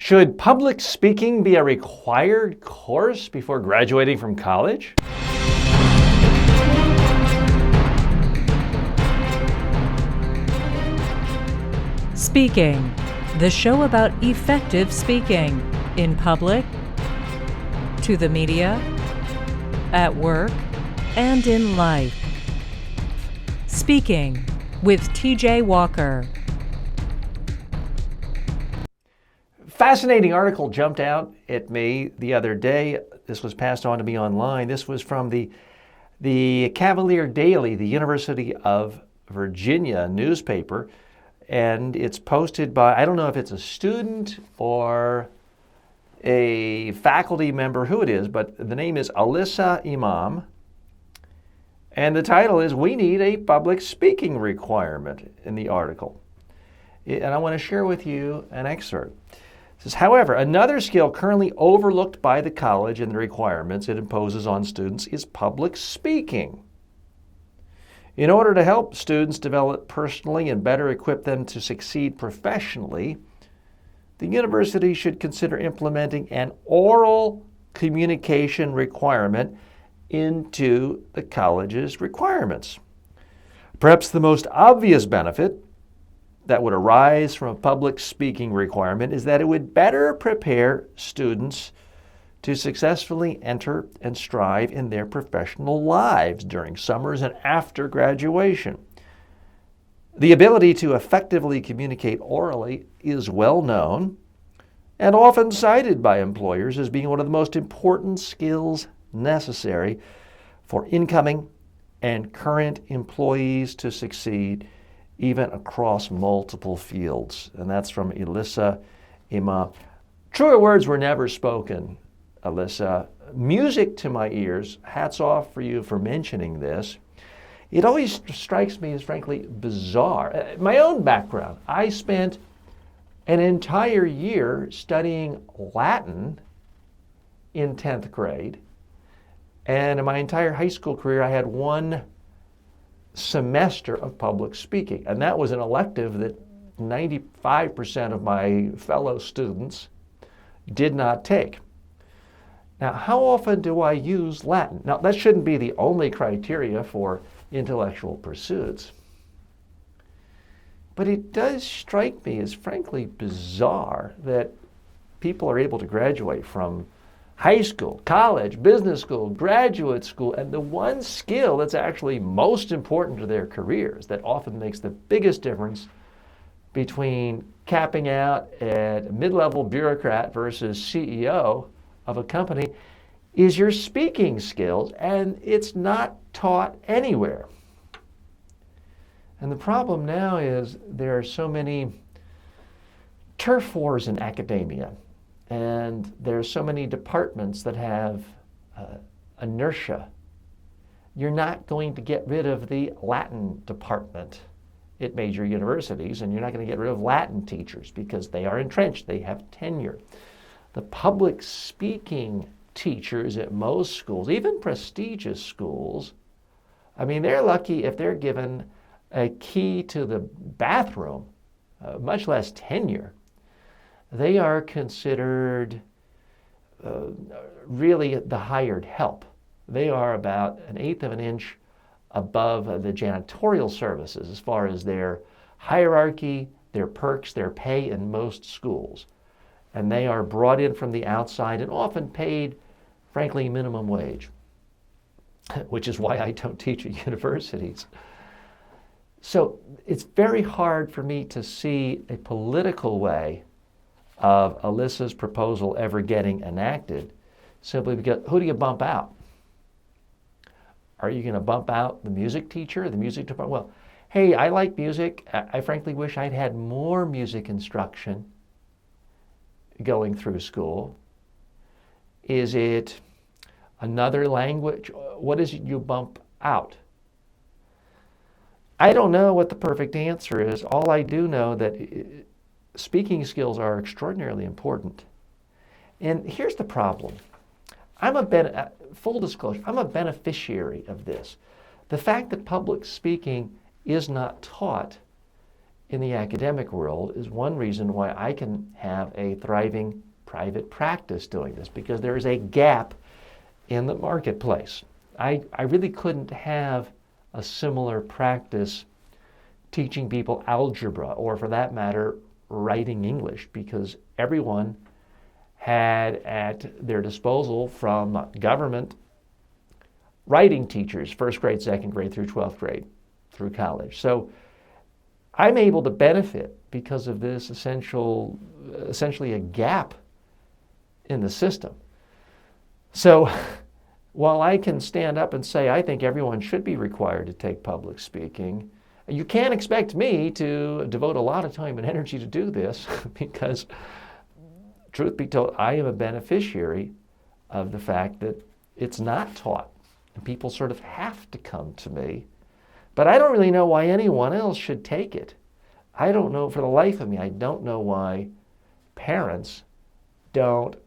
Should public speaking be a required course before graduating from college? Speaking, the show about effective speaking in public, to the media, at work, and in life. Speaking with TJ Walker. Fascinating article jumped out at me the other day. This was passed on to me online. This was from the Cavalier Daily, the University of Virginia newspaper, and it's posted by, I don't know if it's a student or a faculty member, who it is, but the name is Alyssa Imam, and the title is, "We Need a Public Speaking Requirement," in the article. And I want to share with you an excerpt. It says, however, another skill currently overlooked by the college and the requirements it imposes on students is public speaking. In order to help students develop personally and better equip them to succeed professionally, the university should consider implementing an oral communication requirement into the college's requirements. Perhaps the most obvious benefit that would arise from a public speaking requirement is that it would better prepare students to successfully enter and strive in their professional lives during summers and after graduation. The ability to effectively communicate orally is well known and often cited by employers as being one of the most important skills necessary for incoming and current employees to succeed even across multiple fields. And that's from Alyssa Imam. Truer words were never spoken, Alyssa. Music to my ears. Hats off for you for mentioning this. It always strikes me as frankly bizarre. My own background, I spent an entire year studying Latin in 10th grade. And in my entire high school career, I had one semester of public speaking. And that was an elective that 95% of my fellow students did not take. Now, how often do I use Latin? Now, that shouldn't be the only criteria for intellectual pursuits. But it does strike me as frankly bizarre that people are able to graduate from high school, college, business school, graduate school, and the one skill that's actually most important to their careers, that often makes the biggest difference between capping out at a mid-level bureaucrat versus CEO of a company, is your speaking skills, and it's not taught anywhere. And the problem now is there are so many turf wars in academia. And there are so many departments that have inertia. You're not going to get rid of the Latin department at major universities, and you're not going to get rid of Latin teachers because they are entrenched, they have tenure. The public speaking teachers at most schools, even prestigious schools, I mean, they're lucky if they're given a key to the bathroom, much less tenure. They are considered really the hired help. They are about 1/8 of an inch above the janitorial services as far as their hierarchy, their perks, their pay in most schools. And they are brought in from the outside and often paid, frankly, minimum wage, which is why I don't teach at universities. So it's very hard for me to see a political way of Alyssa's proposal ever getting enacted, simply because who do you bump out? Are you going to bump out the music teacher, the music department? Well, hey, I like music. I frankly wish I'd had more music instruction going through school. Is it another language? What is it you bump out? I don't know what the perfect answer is. All I do know that speaking skills are extraordinarily important. And here's the problem. Full disclosure, I'm a beneficiary of this. The fact that public speaking is not taught in the academic world is one reason why I can have a thriving private practice doing this, because there is a gap in the marketplace. I really couldn't have a similar practice teaching people algebra, or for that matter, writing English, because everyone had at their disposal from government writing teachers, first grade, second grade through 12th grade through college. So I'm able to benefit because of this essentially a gap in the system. So while I can stand up and say I think everyone should be required to take public speaking, you can't expect me to devote a lot of time and energy to do this because, truth be told, I am a beneficiary of the fact that it's not taught. And people sort of have to come to me. But I don't really know why anyone else should take it. I don't know, for the life of me, I don't know why parents don't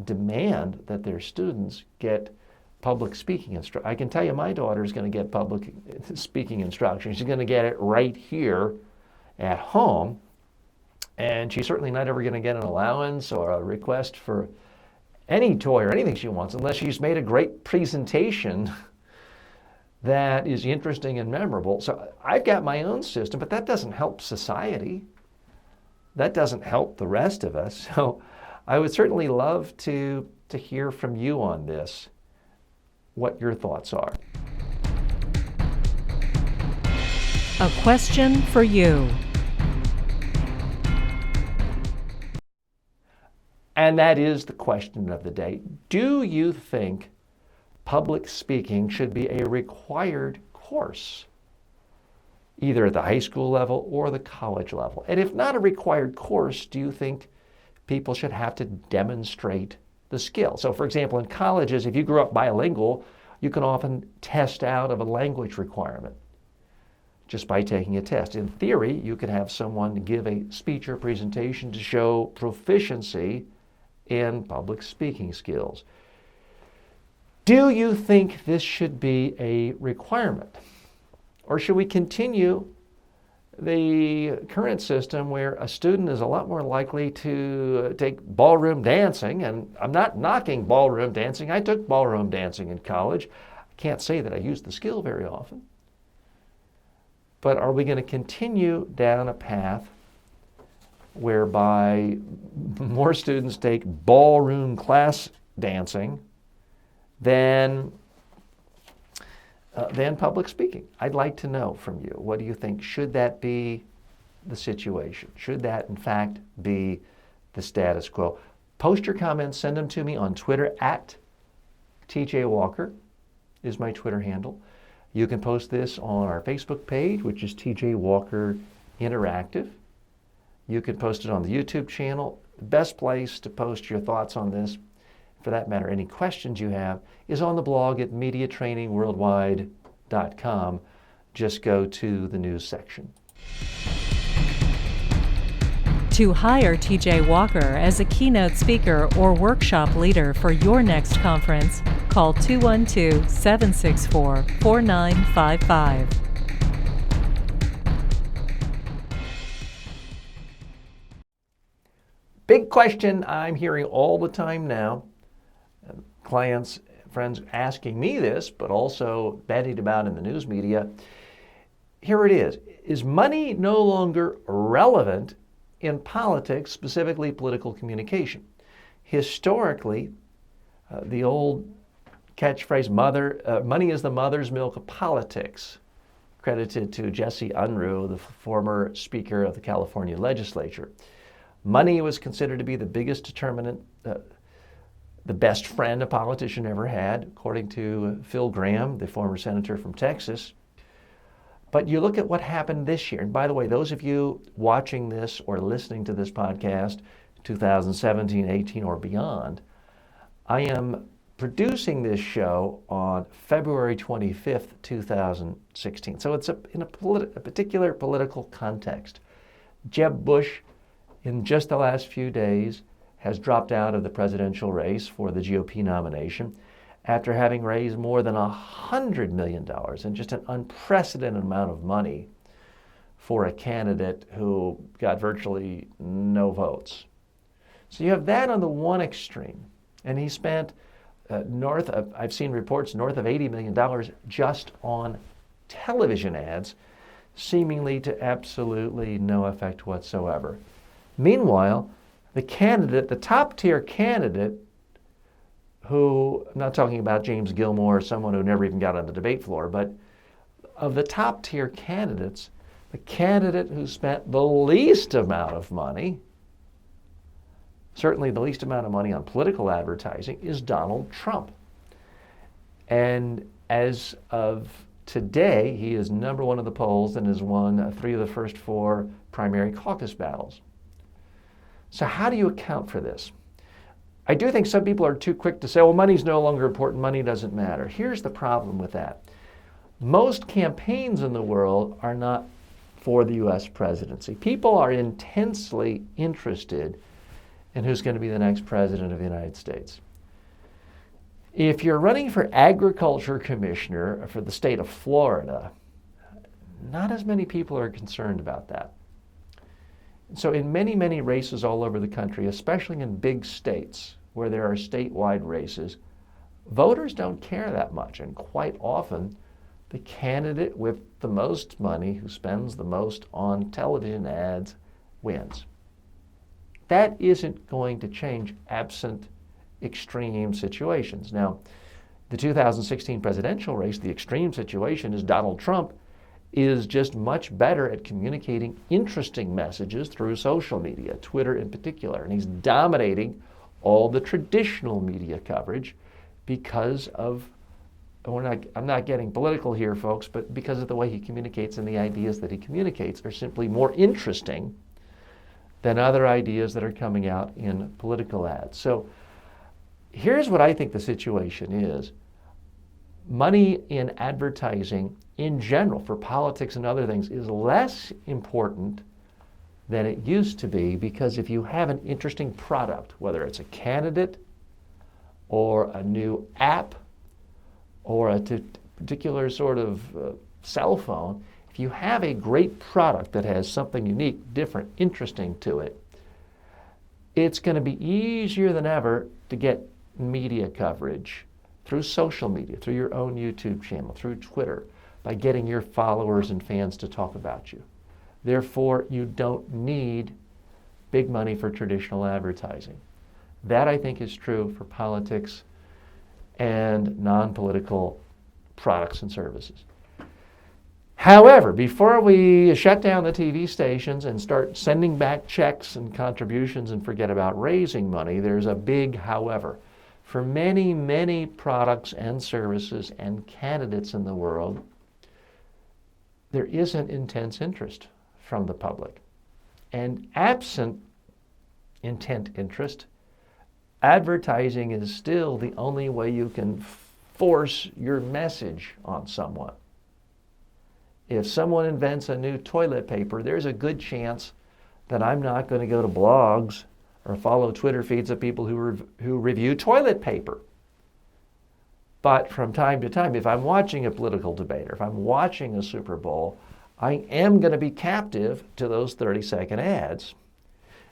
demand that their students get public speaking instruction. I can tell you my daughter is going to get public speaking instruction. She's going to get it right here at home. And she's certainly not ever going to get an allowance or a request for any toy or anything she wants unless she's made a great presentation that is interesting and memorable. So I've got my own system, but that doesn't help society. That doesn't help the rest of us. So I would certainly love to hear from you on this, what your thoughts are. A question for you. And that is the question of the day. Do you think public speaking should be a required course, either at the high school level or the college level? And if not a required course, do you think people should have to demonstrate the skill? So for example, in colleges, if you grew up bilingual, you can often test out of a language requirement just by taking a test. In theory, you could have someone give a speech or presentation to show proficiency in public speaking skills. Do you think this should be a requirement? Or should we continue the current system where a student is a lot more likely to take ballroom dancing? And I'm not knocking ballroom dancing. I took ballroom dancing in college. I can't say that I used the skill very often. But are we going to continue down a path whereby more students take ballroom class dancing than public speaking? I'd like to know from you. What do you think? Should that be the situation? Should that, in fact, be the status quo? Post your comments. Send them to me on Twitter. At TJ Walker is my Twitter handle. You can post this on our Facebook page, which is TJ Walker Interactive. You can post it on the YouTube channel. The best place to post your thoughts on this, for that matter, any questions you have, is on the blog at MediaTrainingWorldwide.com. Just go to the news section. To hire TJ Walker as a keynote speaker or workshop leader for your next conference, call 212-764-4955. Big question I'm hearing all the time now. Clients, friends asking me this, but also bandied about in the news media. Here it is. Is money no longer relevant in politics, specifically political communication? Historically, the old catchphrase, money is the mother's milk of politics, credited to Jesse Unruh, the former Speaker of the California legislature. Money was considered to be the biggest determinant, the best friend a politician ever had, according to Phil Gramm, the former senator from Texas. But you look at what happened this year. And by the way, those of you watching this or listening to this podcast, 2017, 18, or beyond, I am producing this show on February 25th, 2016. So it's in a particular political context. Jeb Bush, in just the last few days, has dropped out of the presidential race for the GOP nomination after having raised more than $100 million and just an unprecedented amount of money for a candidate who got virtually no votes. So you have that on the one extreme. And he spent I've seen reports north of $80 million just on television ads, seemingly to absolutely no effect whatsoever. Meanwhile, the top tier candidate, who, I'm not talking about James Gilmore, someone who never even got on the debate floor, but of the top tier candidates, the candidate who spent the least amount of money, certainly the least amount of money on political advertising, is Donald Trump. And as of today, he is number one in the polls and has won 3 of the first 4 primary caucus battles. So how do you account for this? I do think some people are too quick to say, well, money's no longer important, money doesn't matter. Here's the problem with that. Most campaigns in the world are not for the U.S. presidency. People are intensely interested in who's going to be the next president of the United States. If you're running for agriculture commissioner for the state of Florida, not as many people are concerned about that. So in many, many races all over the country, especially in big states where there are statewide races, voters don't care that much. And quite often, the candidate with the most money, who spends the most on television ads, wins. That isn't going to change absent extreme situations. Now, the 2016 presidential race, the extreme situation is Donald Trump is just much better at communicating interesting messages through social media, Twitter in particular, and he's dominating all the traditional media coverage because of, I'm not getting political here, folks, but because of the way he communicates, and the ideas that he communicates are simply more interesting than other ideas that are coming out in political ads. So here's what I think the situation is. Money in advertising in general for politics and other things is less important than it used to be, because if you have an interesting product, whether it's a candidate or a new app or a particular sort of cell phone, if you have a great product that has something unique, different, interesting to it, it's going to be easier than ever to get media coverage through social media, through your own YouTube channel, through Twitter, by getting your followers and fans to talk about you. Therefore, you don't need big money for traditional advertising. That, I think, is true for politics and non-political products and services. However, before we shut down the TV stations and start sending back checks and contributions and forget about raising money, there's a big however. For many, many products and services and candidates in the world, there is an intense interest from the public. And absent intent interest, advertising is still the only way you can force your message on someone. If someone invents a new toilet paper, there's a good chance that I'm not going to go to blogs or follow Twitter feeds of people who review toilet paper. But from time to time, if I'm watching a political debate or if I'm watching a Super Bowl, I am going to be captive to those 30-second ads.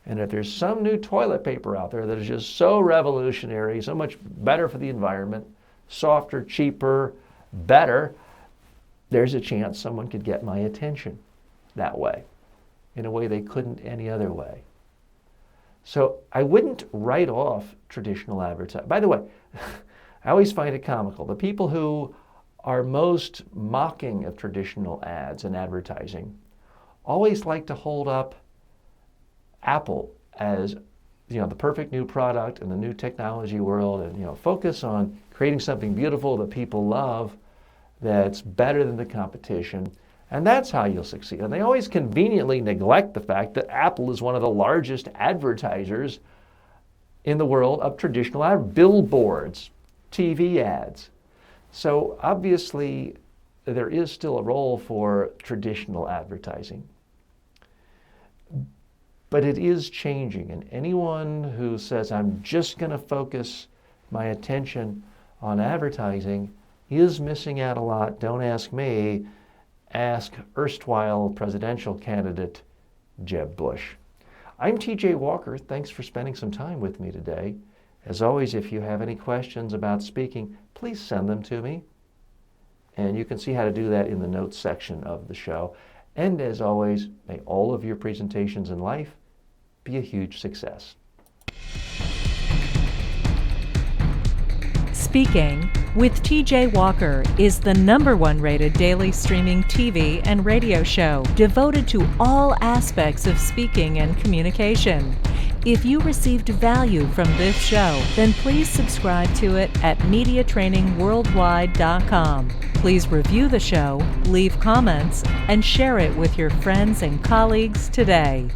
And if there's some new toilet paper out there that is just so revolutionary, so much better for the environment, softer, cheaper, better, there's a chance someone could get my attention that way, in a way they couldn't any other way. So I wouldn't write off traditional advertising. By the way, I always find it comical. The people who are most mocking of traditional ads and advertising always like to hold up Apple as, the perfect new product in the new technology world, and focus on creating something beautiful that people love that's better than the competition. And that's how you'll succeed. And they always conveniently neglect the fact that Apple is one of the largest advertisers in the world of traditional billboards, TV ads. So obviously, there is still a role for traditional advertising. But it is changing. And anyone who says, I'm just going to focus my attention on advertising is missing out a lot. Don't ask me. ask erstwhile presidential candidate Jeb Bush. I'm TJ Walker. Thanks for spending some time with me today. As always, if you have any questions about speaking, please send them to me. And you can see how to do that in the notes section of the show. And as always, may all of your presentations in life be a huge success. Speaking with TJ Walker is the #1 rated daily streaming TV and radio show devoted to all aspects of speaking and communication. If you received value from this show, then please subscribe to it at MediaTrainingWorldwide.com. Please review the show, leave comments, and share it with your friends and colleagues today.